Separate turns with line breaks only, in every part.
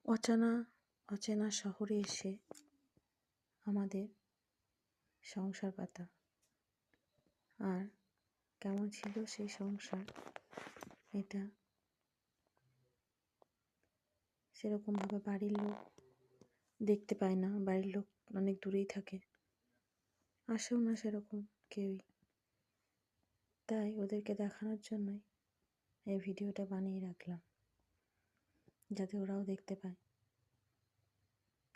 অচেনা শহরে এসে আমাদের সংসার পাতা। আর কেমন ছিল সেই সংসার, এটা সেরকমভাবে বাড়ির লোক দেখতে পায় না। বাড়ির লোক অনেক দূরেই থাকে, আসেও না সেরকম কেউই। তাই ওদেরকে দেখানোর জন্যই এই ভিডিওটা বানিয়ে রাখলাম, যাতে ওরাও দেখতে পায়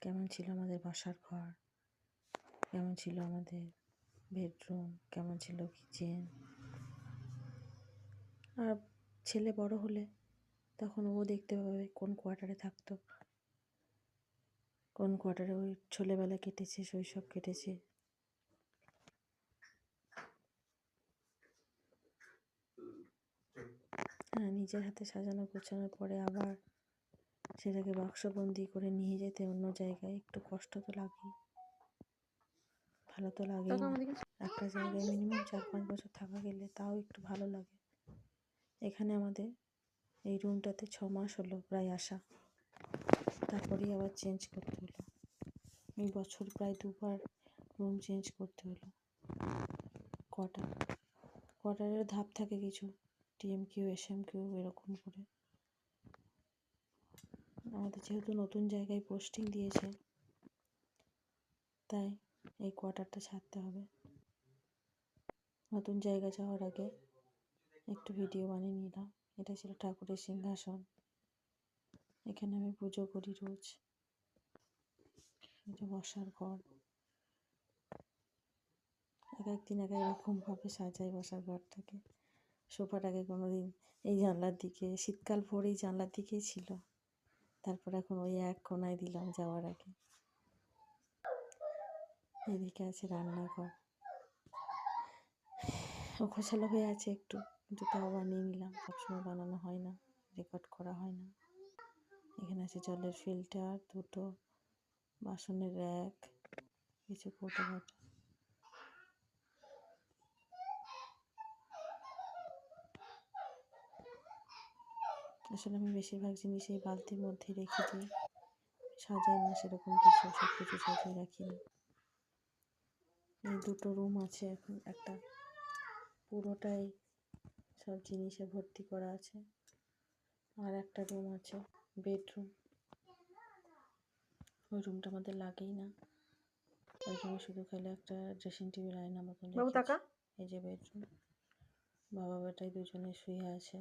কেমন ছিল আমাদের বসার ঘর, কেমন ছিল আমাদের বেডরুম, কেমন ছিল কিচেন। আর ছেলে বড় হলে তখন ও দেখতে পাবে কোন কোয়ার্টারে থাকতো, কোন কোয়ার্টারে ওই ছোটবেলা কেটেছে, শৈশব কেটেছে। হ্যাঁ, নিজের হাতে সাজানো গোছানোর পরে আবার সেটাকে বাক্সবন্দি করে নিয়ে যেতে অন্য জায়গায় একটু কষ্ট তো লাগেই, ভালো তো লাগেই না। একটা জায়গায় মিনিমাম 4-5 বছর থাকা গেলে তাও একটু ভালো লাগে। এখানে আমাদের এই রুমটাতে 6 মাস হলো প্রায় আসা, তারপরেই আবার চেঞ্জ করতে হলো। এই বছর প্রায় 2বার রুম চেঞ্জ করতে হলো। কোয়ার্টারের ধাপ থাকে কিছু, TMQ SMQ এরকম করে। আমাদের যেহেতু নতুন জায়গায় পোস্টিং দিয়েছে, তাই এই কোয়ার্টারটা ছাড়তে হবে। নতুন জায়গা যাওয়ার আগে একটু ভিডিও বানিয়ে নিলাম। এটা ছিল ঠাকুরের সিংহাসন, এখানে আমি পুজো করি রোজ। এটা বসার ঘর, একদিন এক রকমভাবে সাজাই বসার ঘরটাকে। সোফাটাকে কোনোদিন এই জানলার দিকে, শীতকাল ভোর এই জানলার দিকেই ছিল, তারপর এখন ওই এক কোনায় দিলাম যাওয়ার আগে। এদিকে আছে রান্নাঘর, গোছালো হয়ে আছে একটু, কিন্তু তাও বানিয়ে নিলাম। সবসময় বানানো হয় না, রেকর্ড করা হয় না। এখানে আছে জলের ফিল্টার, দুটো বাসনের র্যাক, কিছু কৌটো ঘাটা। আসলে আমি বেশিরভাগ জিনিস এই বালতির মধ্যে রেখে দিই, সাজাই না সেরকম কিছু, সব কিছু সাজিয়ে রাখি না। এই দুটো রুম আছে, এখন একটা পুরোটাই সব জিনিসে ভর্তি করা আছে, আর একটা রুম আছে বেডরুম। ওই রুমটা আমাদের লাগেই না, ওই রুমে শুধু খালি একটা ড্রেসিং টেবিল আয়না মতন রেখেছি। এই যে বেডরুম, বাবা বেটাই দুজনে শুয়ে আছে।